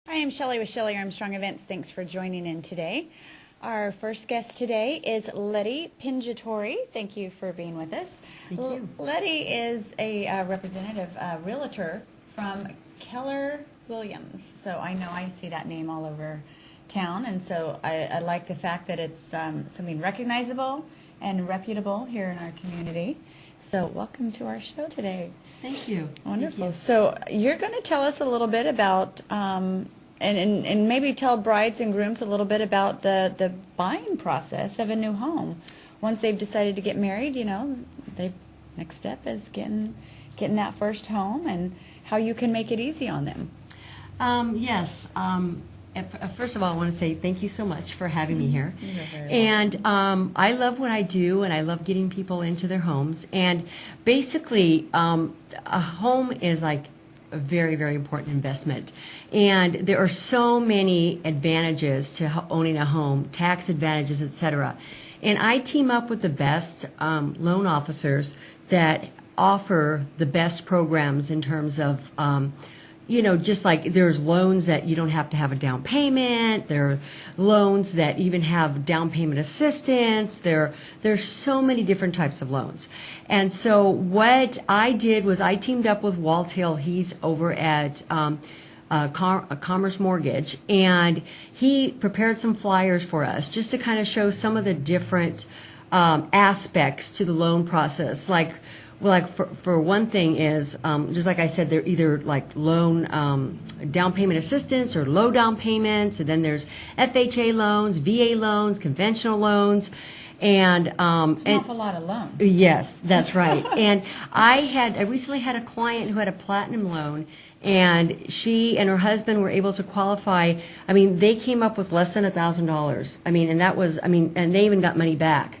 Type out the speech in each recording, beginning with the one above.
Hi, I'm Shelley with Shelley Armstrong Events. Thanks for joining in today. Our first guest today is Letty Pingitore. Thank you for being with us. Thank you. Letty is a representative realtor from Keller Williams. So I know I see that name all over town, and so I like the fact that it's something recognizable and reputable here in our community. So welcome to our show today. Thank you. Wonderful. Thank you. So you're going to tell us a little bit about, and maybe tell brides and grooms a little bit about the buying process of a new home. Once they've decided to get married, next step is getting that first home and how you can make it easy on them. Yes. First of all, I want to say thank you so much for having me here. You're very And I love what I do, and I love getting people into their homes. And basically, a home is like a very, very important investment. And there are so many advantages to owning a home, tax advantages, etc. And I team up with the best loan officers that offer the best programs in terms of just like there's loans that you don't have to have a down payment. There are loans that even have down payment assistance. There's so many different types of loans. And so what I did was I teamed up with Walt Hill. He's over at Commerce Mortgage, and he prepared some flyers for us just to kind of show some of the different aspects to the loan process. For one thing is, just like I said, they're either like loan down payment assistance or low down payments, and then there's FHA loans, VA loans, conventional loans, and It's an awful lot of loans. yes, that's right. And I recently had a client who had a platinum loan, and she and her husband were able to qualify. I mean, they came up with less than $1,000. And they even got money back,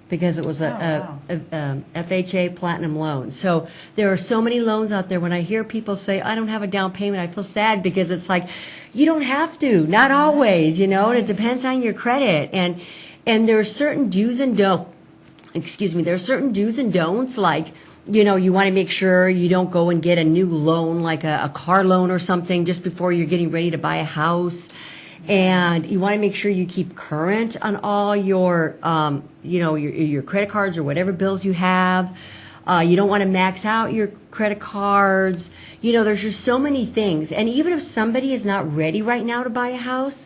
because it was a FHA platinum loan. So there are so many loans out there. When I hear people say, I don't have a down payment, I feel sad, because it's like, you don't have to, not always, and it depends on your credit. And there are certain do's and don'ts, there are certain do's and don'ts, like, you want to make sure you don't go and get a new loan, like a car loan or something, just before you're getting ready to buy a house. And you want to make sure you keep current on all your, your credit cards or whatever bills you have. You don't want to max out your credit cards. There's just so many things. And even if somebody is not ready right now to buy a house,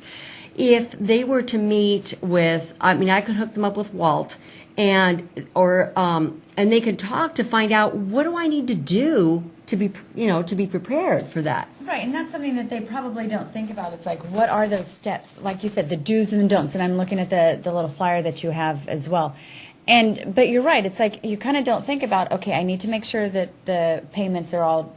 if they were to meet with, I could hook them up with Walt, and they could talk to find out, what do I need to do to be prepared for that. Right, and that's something that they probably don't think about. It's like, what are those steps? Like you said, the do's and the don'ts. And I'm looking at the little flyer that you have as well. But you're right. It's like you kind of don't think about, okay, I need to make sure that the payments are all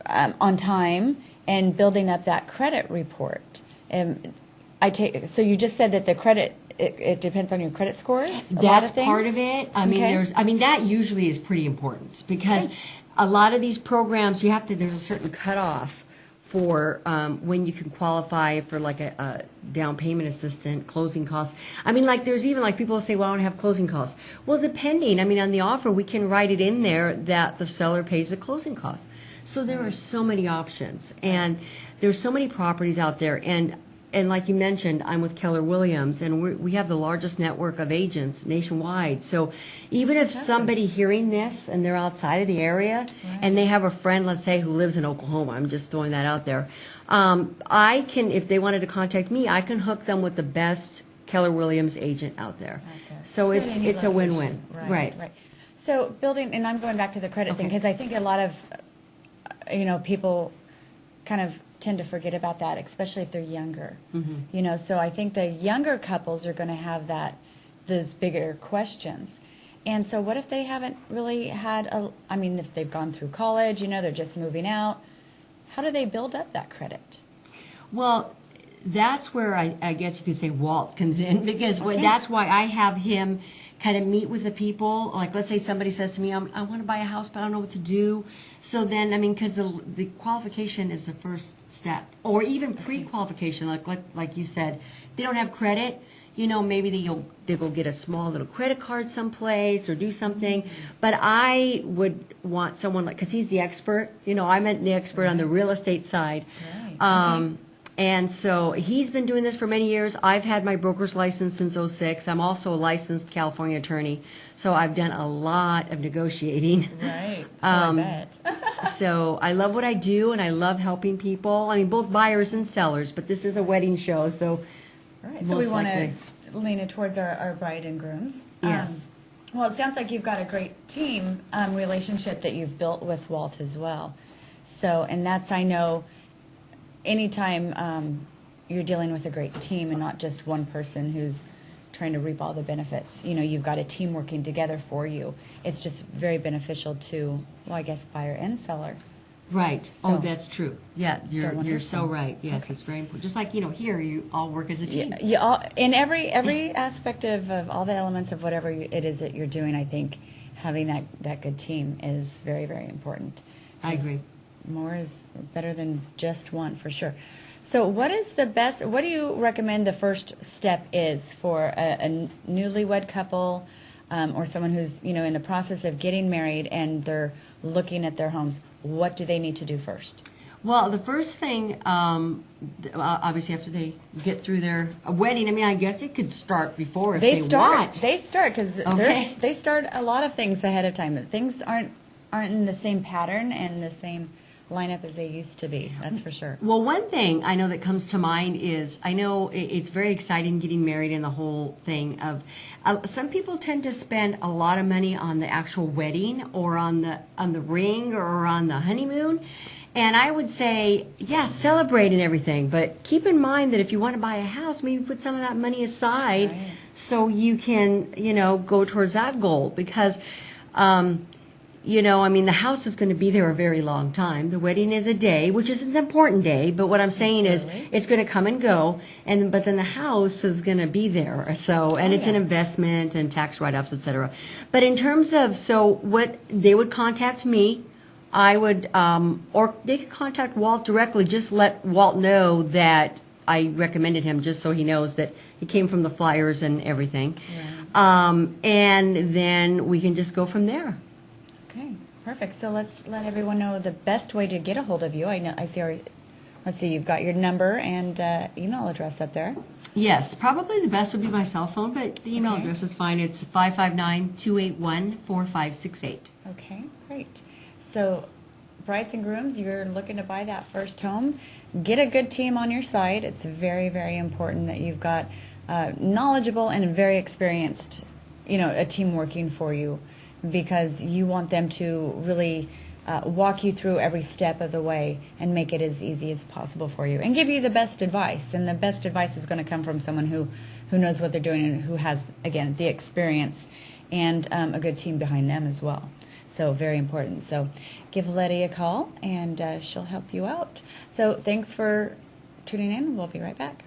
on time, and building up that credit report. So you just said that the credit, it depends on your credit scores? That's part of it. Okay. That usually is pretty important, because a lot of these programs, there's a certain cutoff for when you can qualify for like a down payment assistant, closing costs. There's even like people say, well, I don't have closing costs. Well, depending, on the offer, we can write it in there that the seller pays the closing costs. So there are so many options, and there's so many properties out there. And like you mentioned, I'm with Keller Williams, and we have the largest network of agents nationwide. So even if somebody hearing this and they're outside of the area, and they have a friend, let's say, who lives in Oklahoma, I'm just throwing that out there, I can, if they wanted to contact me, I can hook them with the best Keller Williams agent out there. So it's a win-win. Right. So building, and I'm going back to the credit thing, because I think a lot of people kind of tend to forget about that, especially if they're younger. Mm-hmm. So I think the younger couples are going to have those bigger questions. And so what if they haven't really had if they've gone through college, they're just moving out, how do they build up that credit? Well, that's where I guess you could say Walt comes in, because that's why I have him kind of meet with the people. Like, let's say somebody says to me, I want to buy a house, but I don't know what to do. So then, because the qualification is the first step, or even pre-qualification, like you said, they don't have credit. Maybe they'll go get a small little credit card someplace or do something. But I would want someone because he's the expert. I'm the expert on the real estate side. Right. And so he's been doing this for many years. I've had my broker's license since '06. I'm also a licensed California attorney, so I've done a lot of negotiating. Right. I bet. So I love what I do, and I love helping people. I mean, both buyers and sellers, but this is a wedding show, so Right. So most we want likely. to lean it towards our bride and grooms. Yes. Well, it sounds like you've got a great team relationship that you've built with Walt as well. So, and that's, I know, anytime you're dealing with a great team and not just one person who's trying to reap all the benefits, you know, you've got a team working together for you. It's just very beneficial to, well, I guess, buyer and seller. Right. So- Oh, that's true. Yeah, you're so wonderful. right. Yes, it's very important. Just like, here, you all work as a team. You all, in every aspect of all the elements of whatever it is that you're doing, I think having that good team is very, very important. I agree. More is better than just one, for sure. So what do you recommend the first step is for a newlywed couple or someone who's, in the process of getting married and they're looking at their homes? What do they need to do first? Well, the first thing, obviously, after they get through their wedding, I mean, I guess it could start before if they want. They start because Okay. they start a lot of things ahead of time. Things aren't in the same pattern and the same lineup as they used to be. That's for sure. Well, one thing I know that comes to mind is I know it's very exciting getting married and the whole thing of some people tend to spend a lot of money on the actual wedding or on the ring or on the honeymoon. And I would say, yeah, celebrate and everything, but keep in mind that if you want to buy a house, maybe put some of that money aside Right. so you can, go towards that goal because I mean, the house is going to be there a very long time. The wedding is a day, which is an important day. But what I'm saying Absolutely. is, it's going to come and go, but then the house is going to be there. So, and it's an yeah. investment and tax write-offs, etc. But in terms of, so what they would contact me, I would, or they could contact Walt directly. Just let Walt know that I recommended him, just so he knows that he came from the flyers and everything. Right. And then we can just go from there. Okay, perfect. So let's let everyone know the best way to get a hold of you. Let's see, you've got your number and email address up there. Yes, probably the best would be my cell phone, but the email Okay. address is fine. It's 559-281-4568. Okay, great. So, brides and grooms, you're looking to buy that first home, get a good team on your side. It's very, very important that you've got knowledgeable and very experienced, a team working for you because you want them to really walk you through every step of the way and make it as easy as possible for you and give you the best advice. And the best advice is going to come from someone who knows what they're doing and who has, again, the experience and a good team behind them as well. So very important. So give Letty a call and she'll help you out. So thanks for tuning in. We'll be right back.